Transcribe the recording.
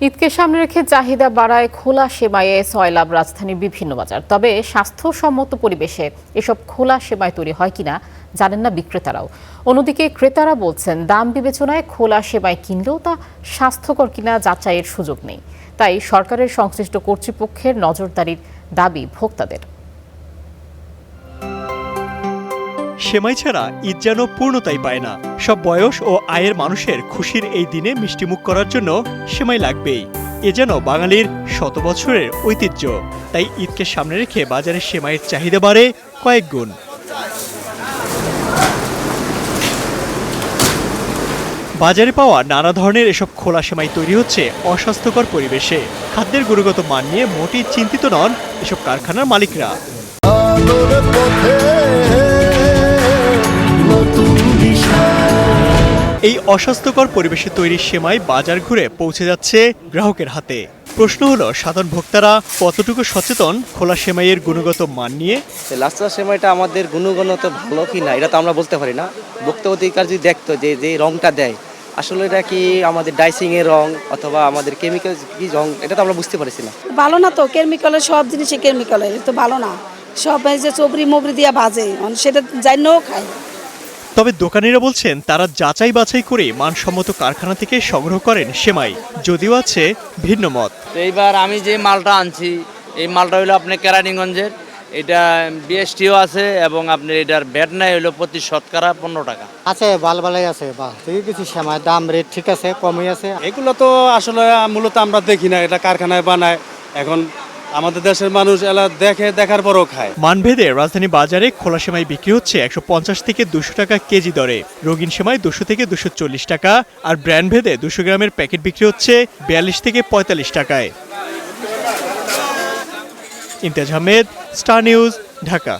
ঈদকে সামনে রেখে চাহিদা বাড়ায় খোলা সেমাইয়ে সয়লাব রাজধানীর বিভিন্ন বাজার। তবে স্বাস্থ্যসম্মত পরিবেশে এসব খোলা সেমাই তৈরি হয় কিনা জানেন না বিক্রেতারাও। অন্যদিকে ক্রেতারা বলছেন দাম বিবেচনায় খোলা সেমাই কিনলেও তা স্বাস্থ্যকর কিনা যাচাইয়ের সুযোগ নেই। তাই সরকারের সংশ্লিষ্ট কর্তৃপক্ষের নজরদারির দাবি ভোক্তাদের। সেমাই ছাড়া ঈদ যেন পূর্ণতাই পায় না। সব বয়স ও আয়ের মানুষের খুশির এই দিনে মিষ্টিমুখ করার জন্য সেমাই লাগবেই। এ যেন বাঙালির শত বছরের ঐতিহ্য। তাই ঈদকে সামনে রেখে বাজারে সেমাইয়ের চাহিদা বাড়ে কয়েক গুণ। বাজারে পাওয়া নানা ধরনের এসব খোলা সেমাই তৈরি হচ্ছে অস্বাস্থ্যকর পরিবেশে। খাদ্যের গুণগত মান নিয়ে মোটেই চিন্তিত নন এসব কারখানার মালিকরা। এই অস্বাস্থ্যকর পরিবেশে তৈরি সেমাই বাজার ঘুরে পৌঁছে যাচ্ছে গ্রাহকের হাতে। প্রশ্ন হলো সাধারণ ভোক্তারা কতটুকু সচেতন খোলা সেমাইয়ের গুণগত মান নিয়ে। লাচ্ছা সেমাইটা আমাদের গুণগত ভালো কি না এটা তো আমরা বলতে পারি না। ভোক্তা অধিকার যদি দেখতো যে রংটা দেয় আসলে এটা কি আমাদের ডাইসিং এর রং অথবা আমাদের কেমিক্যাল কি রং এটা তো আমরা বুঝতে পারছি না। ভালো না তো, কেমিক্যালের সব জিনিসই কেমিক্যালের, তো ভালো না। সব যে চবরি মবরি দিয়া বাজে সেটা জানিও খায়। তবে দোকানিরা বলছেন তারা যাচাই বাছাই করে মানসম্মত কারখানা থেকে সংগ্রহ করেন সেমাই, যদিও আছে ভিন্ন মত। এইবার আমি যে মালটা আনছি এই মালটা হলো আপনার কেরানীগঞ্জের, এটা বিএসটিও আছে এবং আপনার এটার ভ্যাট নাই হলো প্রতি শতকরা 15 টাকা আছে। ভালোই আছে, কিছু সেমাই দাম রেট ঠিক আছে, কমই আছে। এগুলো তো আসলে মূলত আমরা দেখি না, এটা কারখানায় বানায়। এখন আমাদের দেশের মানুষ এলা দেখার পরও খায়। মানভেদে রাজধানী বাজারে খোলা সেমাই বিক্রি হচ্ছে 150 থেকে 200 টাকা কেজি দরে, রঙিন সেমাই 200 থেকে 240 টাকা, আর ব্র্যান্ড ভেদে 200 গ্রামের প্যাকেট বিক্রি হচ্ছে 42 থেকে 45 টাকায়। Imtiaz Ahmed, star news, Dhaka.